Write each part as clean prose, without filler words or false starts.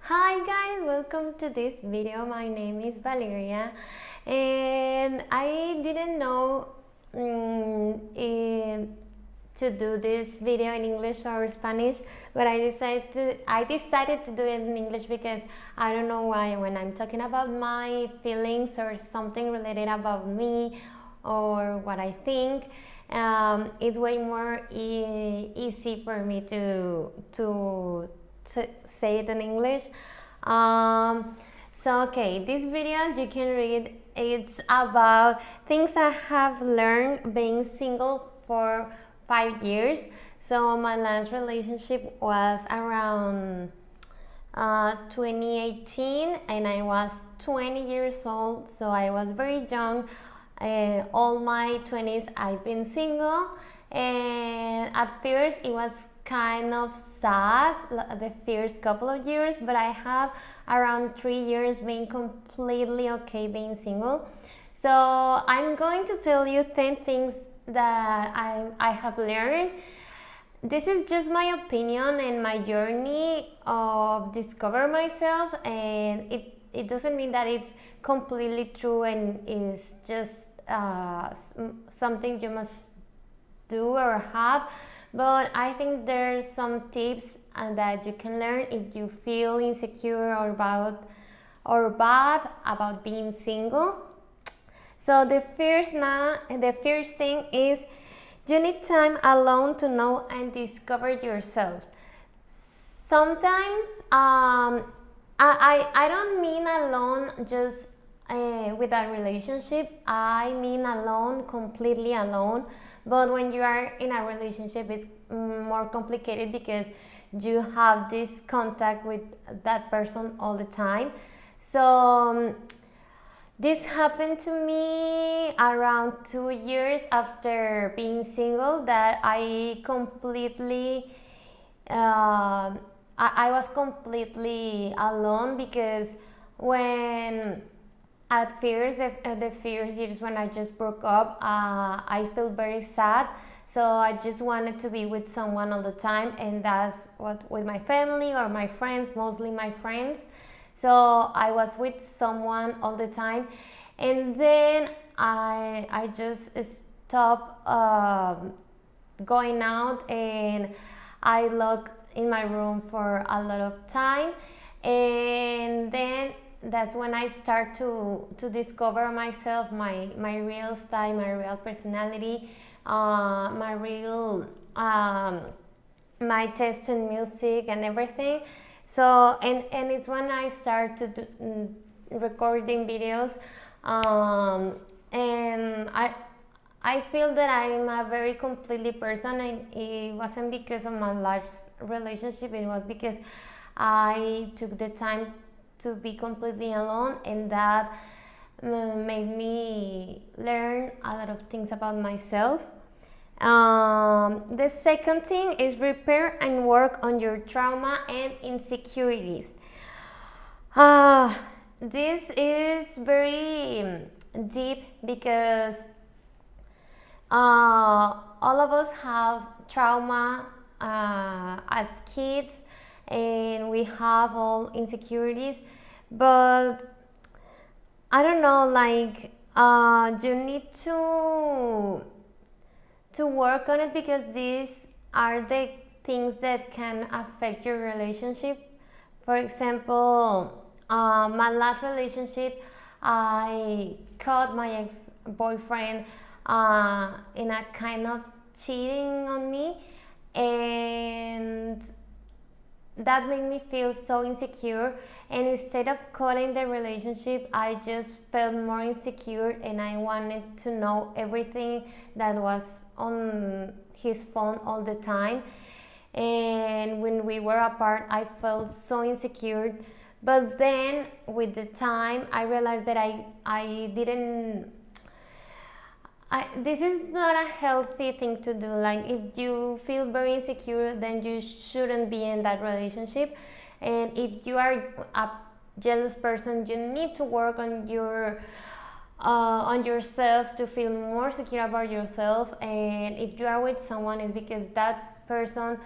Hi guys, welcome to this video. My name is Valeria and I didn't know to do this video in English or Spanish, but I decided to do it in English because I don't know why when I'm talking about my feelings or something related about me or what I think, it's way more easy for me to say it in English. Okay, this video you can read. It's about things I have learned being single for 5 years. So my last relationship was around 2018 and I was 20 years old, so I was very young. All my 20s I've been single, and at first it was kind of sad the first couple of years, but I have around 3 years being completely okay being single. So I'm going to tell you 10 things that I have learned. This is just my opinion and my journey of discover myself, and it doesn't mean that it's completely true and is just something you must do or have, but I think there's some tips that you can learn if you feel insecure or bad about being single. So the first thing is you need time alone to know and discover yourselves. Sometimes I don't mean alone just with a relationship. I mean alone, completely alone. But when you are in a relationship, it's more complicated because you have this contact with that person all the time. So this happened to me around 2 years after being single, that I was completely alone, because when at first, the first years when I just broke up, I felt very sad. So I just wanted to be with someone all the time, and that's what with my family or my friends, mostly my friends. So I was with someone all the time, and then I just stopped going out, and I locked in my room for a lot of time, and then that's when I start to discover myself, my real style, my real personality, my real my taste in music and everything. So and it's when I start to do, recording videos, and I feel that I'm a very completely person, and it wasn't because of my last relationship. It was because I took the time to be completely alone, and that made me learn a lot of things about myself. The second thing is repair and work on your trauma and insecurities. This is very deep because all of us have trauma as kids, and we have all insecurities, but I don't know, like you need to work on it, because these are the things that can affect your relationship. For example, my last relationship, I caught my ex-boyfriend in a kind of cheating on me, and that made me feel so insecure, and instead of cutting the relationship, I just felt more insecure, and I wanted to know everything that was on his phone all the time. And when we were apart, I felt so insecure, but then with the time I realized that I didn't this is not a healthy thing to do. Like, if you feel very insecure, then you shouldn't be in that relationship. And if you are a jealous person, you need to work on yourself to feel more secure about yourself. And if you are with someone, it's because that person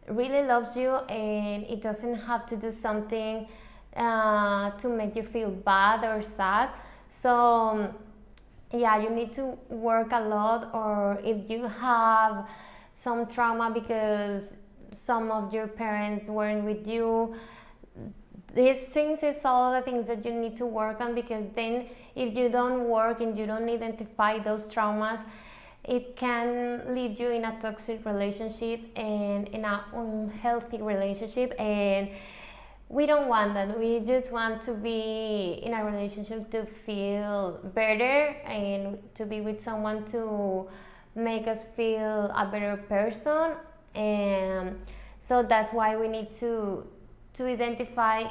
really loves you, and it doesn't have to do something to make you feel bad or sad. So yeah, you need to work a lot, or if you have some trauma because some of your parents weren't with you, these things is all the things that you need to work on, because then if you don't work and you don't identify those traumas, it can lead you in a toxic relationship and in an unhealthy relationship, and we don't want that. We just want to be in a relationship to feel better and to be with someone to make us feel a better person. And so that's why we need to identify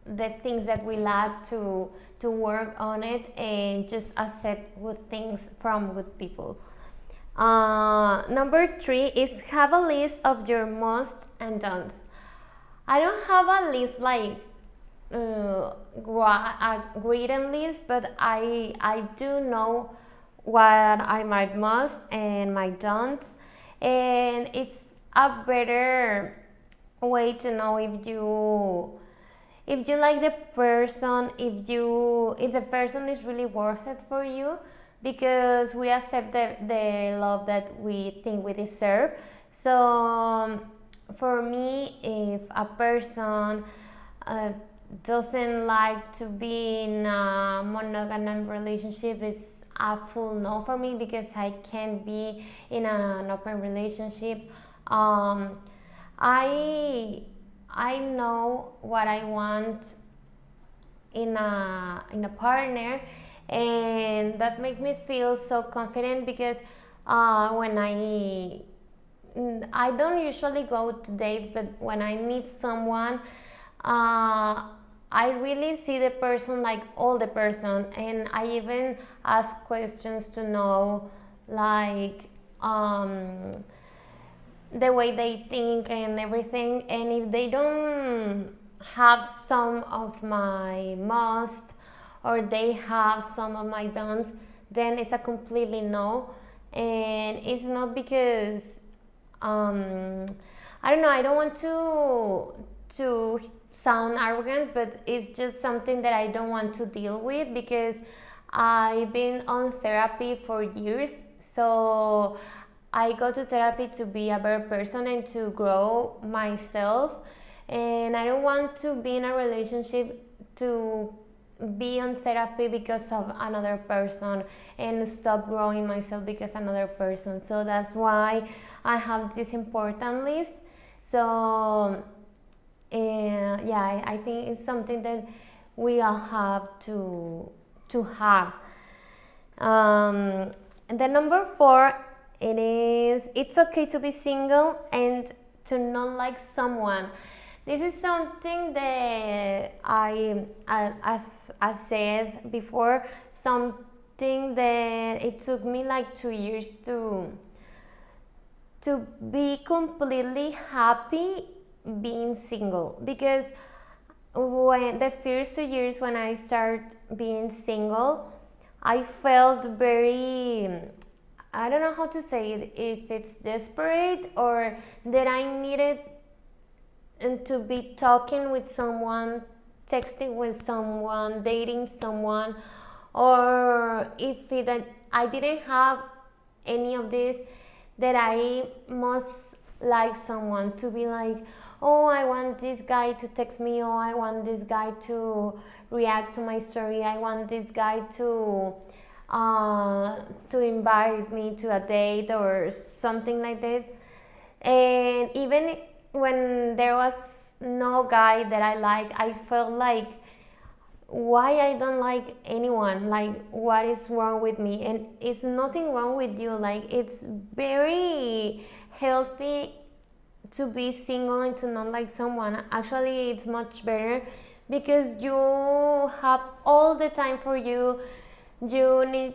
the things that we lack, to work on it, and just accept good things from good people. Number 3 is have a list of your must and don'ts. I don't have a list like a written list, but I do know what I might must and my don'ts, and it's a better way to know if you like the person, if the person is really worth it for you, because we accept the love that we think we deserve. So for me, if a person uh, doesn't like to be in a monogamous relationship, it's a full no for me, because I can't be in an open relationship. um, I know what I want in a partner, and that makes me feel so confident, because when I don't usually go to dates, but when I meet someone, I really see the person like all the person, and I even ask questions to know, like, the way they think and everything. And if they don't have some of my must, or they have some of my don'ts, then it's a completely no. And it's not because I don't know, I don't want to sound arrogant, but it's just something that I don't want to deal with, because I've been on therapy for years. So I go to therapy to be a better person and to grow myself, and I don't want to be in a relationship to be on therapy because of another person and stop growing myself because another person. So that's why I have this important list. So yeah, I think it's something that we all have to have. And then number 4, it's okay to be single and to not like someone. This is something that as I said before, something that it took me like 2 years to be completely happy being single, because when the first 2 years when I started being single, I felt very, I don't know how to say it, if it's desperate, or that I needed to be talking with someone, texting with someone, dating someone, or if that I didn't have any of this, that I must like someone, to be like, oh, I want this guy to text me, oh, I want this guy to react to my story, I want this guy to invite me to a date or something like that. And even when there was no guy that I like, I felt like, why I don't like anyone, like what is wrong with me? And it's nothing wrong with you, like it's very healthy to be single and to not like someone. Actually, it's much better, because you have all the time for you. You need,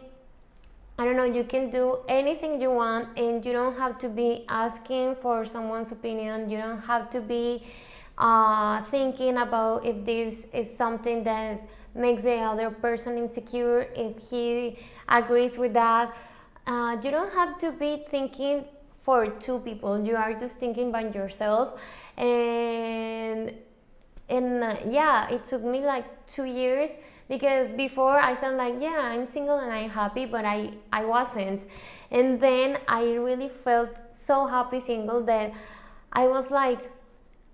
I don't know, you can do anything you want, and you don't have to be asking for someone's opinion. You don't have to be thinking about if this is something that makes the other person insecure, if he agrees with that. You don't have to be thinking for two people. You are just thinking about yourself. And yeah, it took me like 2 years, because before I felt like, yeah, I'm single and I'm happy, but I wasn't. And then I really felt so happy single that I was like,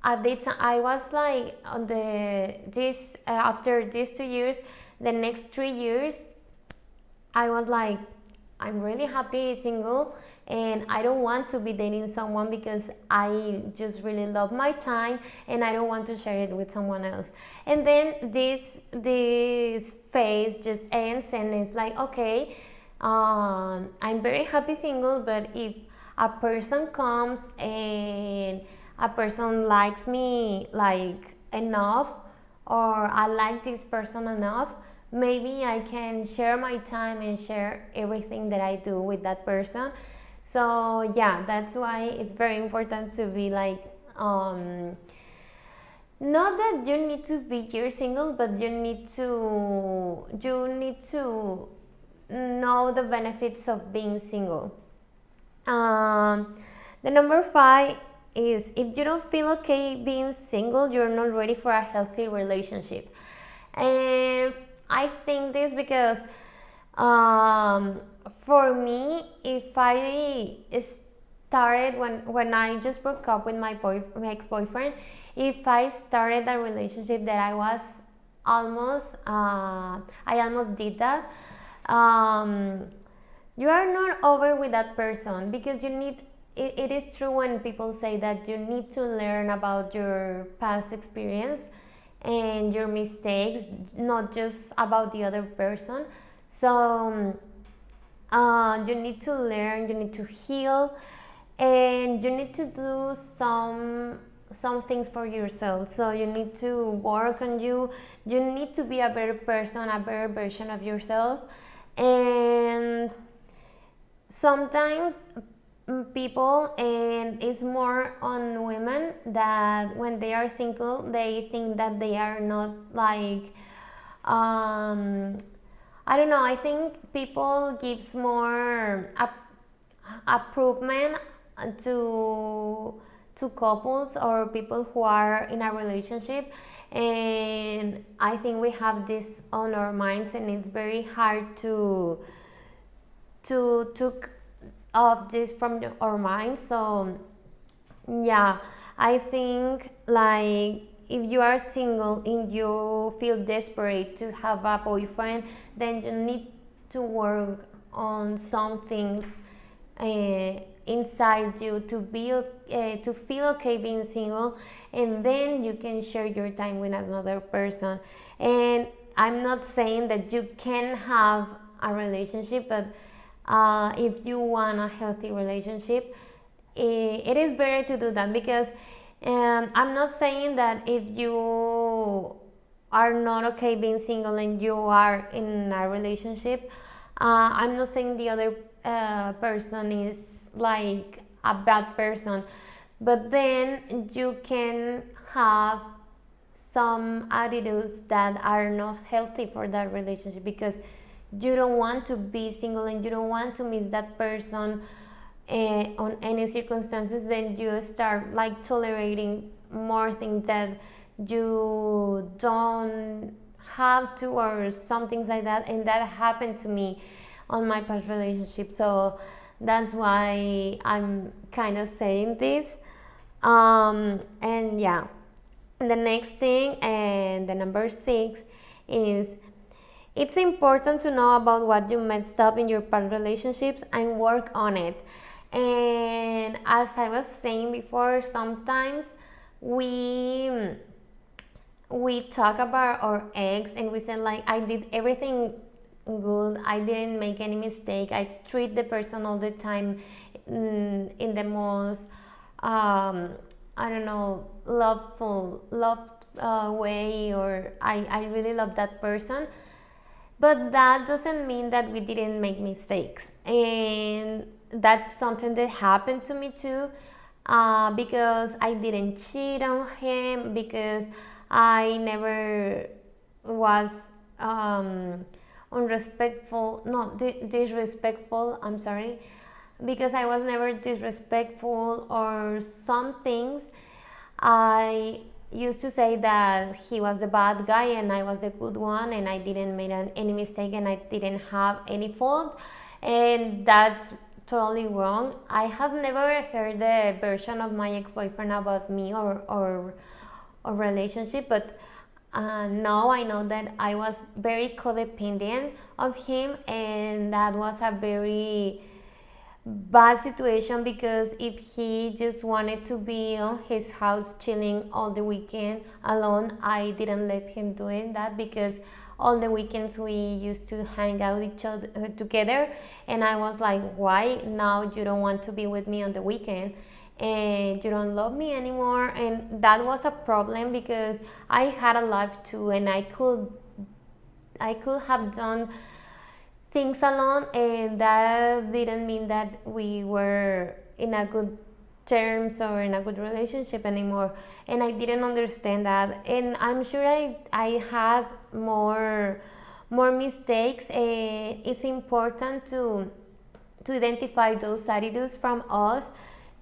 at the time I was like, on the this after these 2 years, the next 3 years, I was like, I'm really happy single, and I don't want to be dating someone because I just really love my time and I don't want to share it with someone else. And then this phase just ends, and it's like, okay, I'm very happy single, but if a person comes and a person likes me like enough, or I like this person enough, maybe I can share my time and share everything that I do with that person. So yeah, that's why it's very important to be like, not that you need to be you're single, but you need to know the benefits of being single. The number 5 is, if you don't feel okay being single, you're not ready for a healthy relationship. And I think this because, for me, if I started when I just broke up with my ex-boyfriend, if I started a relationship that I almost did that, you are not over with that person, because it is true when people say that you need to learn about your past experience and your mistakes, not just about the other person. So you need to learn, you need to heal, and you need to do some things for yourself. So you need to work on you. You need to be a better person, a better version of yourself. And sometimes people, and it's more on women, that when they are single they think that they are not like, I don't know, I think people gives more improvement to couples or people who are in a relationship, and I think we have this on our minds, and it's very hard to took off this from our minds. So yeah, I think like, if you are single and you feel desperate to have a boyfriend, then you need to work on some things inside you to feel okay being single, and then you can share your time with another person. And I'm not saying that you can have a relationship, but if you want a healthy relationship, it is better to do that, because I'm not saying that if you are not okay being single and you are in a relationship, I'm not saying the other person is like a bad person, but then you can have some attitudes that are not healthy for that relationship, because you don't want to be single and you don't want to meet that person on any circumstances. Then you start like tolerating more things that you don't have to, or something like that. And that happened to me on my past relationship, so that's why I'm kind of saying this. And yeah, the next thing, and the number 6, is, it's important to know about what you messed up in your past relationships and work on it. And as I was saying before, sometimes we talk about our ex and we say like, I did everything good, I didn't make any mistake, I treat the person all the time in the most I don't know, loved way, or I really love that person. But that doesn't mean that we didn't make mistakes. And that's something that happened to me too, because I didn't cheat on him, because I never was unrespectful, no, disrespectful, I'm sorry. because I was never disrespectful or some things. I used to say that he was the bad guy and I was the good one, and I didn't make any mistake and I didn't have any fault, and that's totally wrong. I have never heard the version of my ex-boyfriend about me or relationship, but now I know that I was very codependent of him, and that was a very bad situation, because if he just wanted to be on his house chilling all the weekend alone, I didn't let him doing that, because all the weekends we used to hang out each other together, and I was like, why now you don't want to be with me on the weekend and you don't love me anymore? And that was a problem, because I had a life too, and I could have done things alone, and that didn't mean that we were in a good terms or in a good relationship anymore, and I didn't understand that, and I'm sure I had more mistakes. It's important to identify those attitudes from us,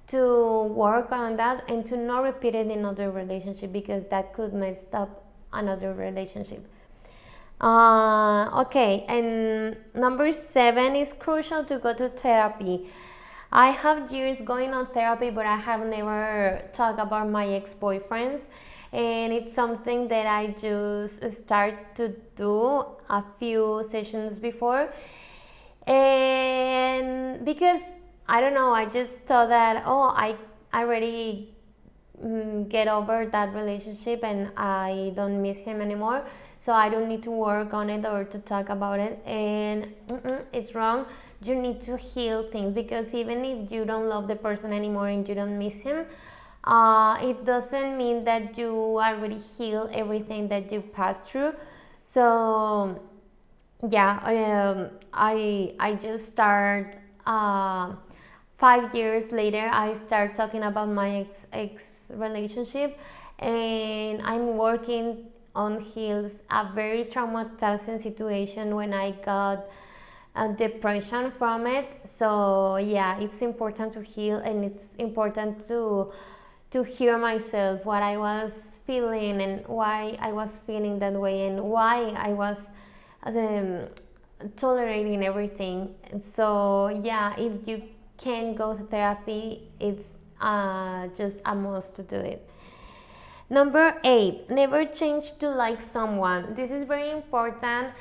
to work on that, and to not repeat it in another relationship, because that could mess up another relationship. Okay, and number 7 is crucial to go to therapy. I have years going on therapy, but I have never talked about my ex-boyfriends, and it's something that I just start to do a few sessions before, and because I don't know, I just thought that, I already get over that relationship and I don't miss him anymore, so I don't need to work on it or to talk about it, and it's wrong. You need to heal things, because even if you don't love the person anymore and you don't miss him, it doesn't mean that you already heal everything that you passed through. So yeah, I just start 5 years later, I start talking about my ex relationship, and I'm working on heals a very traumatizing situation when I got a depression from it. So yeah, it's important to heal, and it's important to hear myself, what I was feeling and why I was feeling that way, and why I was tolerating everything. And so yeah, if you can go to therapy, it's just a must to do it. Number 8, never change to like someone. This is very important.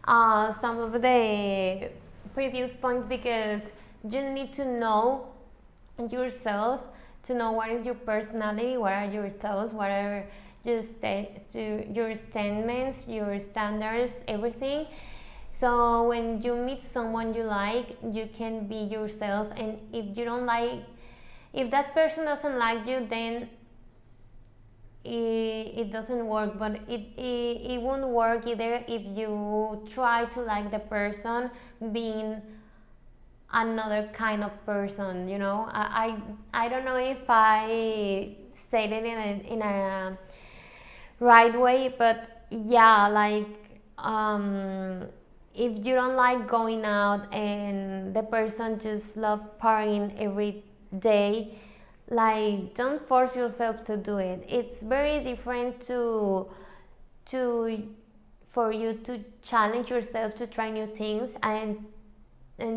Some of the previous points, because you need to know yourself, to know what is your personality, what are your thoughts, what are your statements, your standards, everything. So when you meet someone you like, you can be yourself, and if that person doesn't like you, then it doesn't work. But it won't work either if you try to like the person being another kind of person, I don't know if I said it in a right way, but yeah, like if you don't like going out and the person just love partying every day, like, don't force yourself to do it. It's very different for you to challenge yourself to try new things, and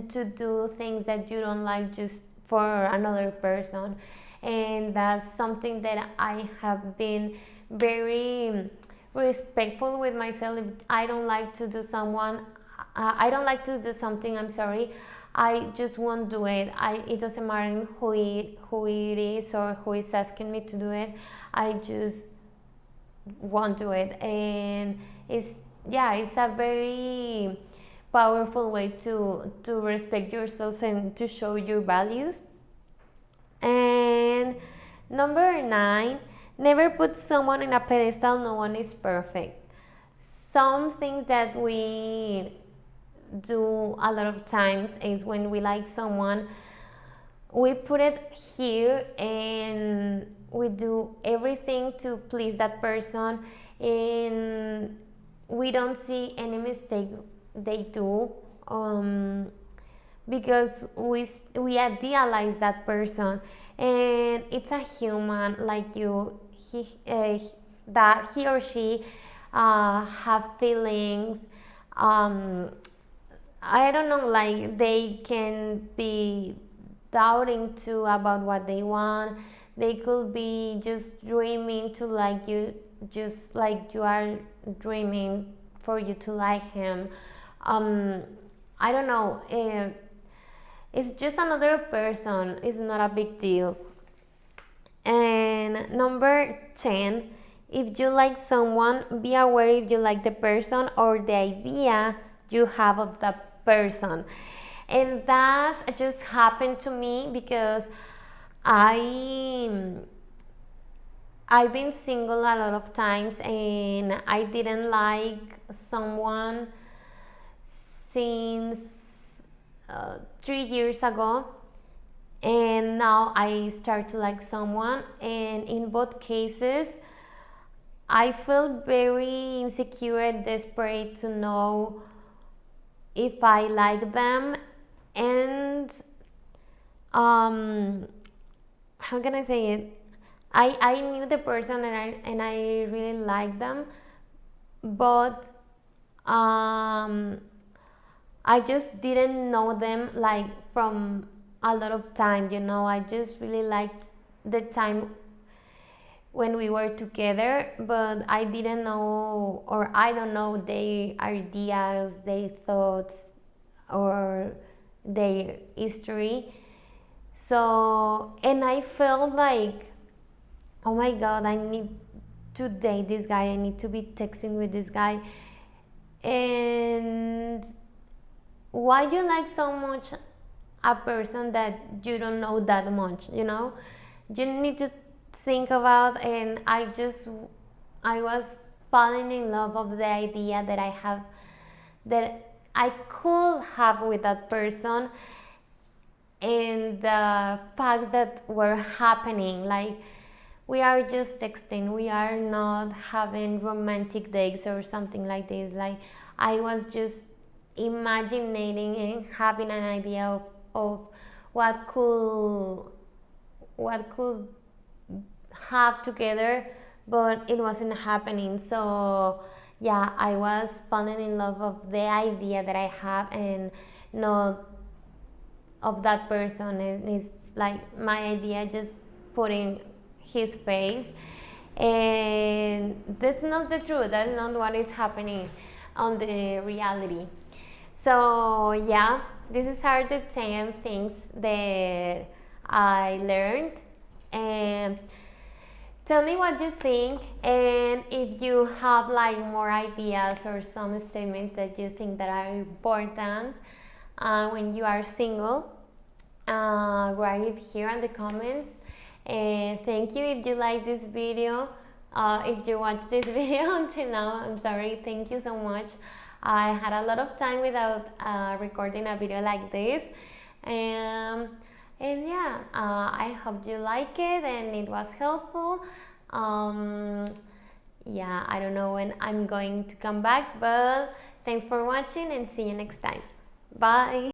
to do things that you don't like just for another person. And that's something that I have been very respectful with myself. If I don't like to do something, I'm sorry, I just won't do it. It doesn't matter who it is or who is asking me to do it. I just won't do it. And it's a very powerful way to respect yourself and to show your values. And number 9, never put someone in a pedestal. No one is perfect. Some things that we do a lot of times is, when we like someone, we put it here and we do everything to please that person, and we don't see any mistake they do, because we idealize that person, and it's a human like you. That he or she have feelings. I don't know, like they can be doubting too about what they want. They could be just dreaming to like you, just like you are dreaming for you to like him. um, I don't know, it's just another person, it's not a big deal. And number 10, if you like someone, be aware if you like the person or the idea you have of that person. And that just happened to me because I I've been single a lot of times, and I didn't like someone since 3 years ago, and now I start to like someone, and in both cases I feel very insecure and desperate to know if I like them. And how can I say it? I knew the person, and I really liked them, but I just didn't know them like from a lot of time, you know. I just really liked the time when we were together, but I didn't know, or I don't know, their ideas, their thoughts, or their history. So, and I felt like, oh my god, I need to date this guy, I need to be texting with this guy. And why do you like so much a person that you don't know that much, you know? You need to think about. And I was falling in love of the idea that that I could have with that person, and the fact that were happening, like we are just texting, we are not having romantic dates or something like this. Like I was just imagining and having an idea of what could have together, but it wasn't happening. So yeah, I was falling in love of the idea that I have, and not of that person. It's like my idea just putting his face, and that's not the truth, that's not what is happening on the reality. So yeah, these are the 10 things that I learned. And tell me what you think, and if you have like more ideas or some statements that you think that are important when you are single, write it here in the comments. And thank you if you like this video. If you watched this video until now, I'm sorry, thank you so much. I had a lot of time without recording a video like this, and yeah, I hope you like it and it was helpful. Yeah, I don't know when I'm going to come back, but thanks for watching and see you next time. Bye.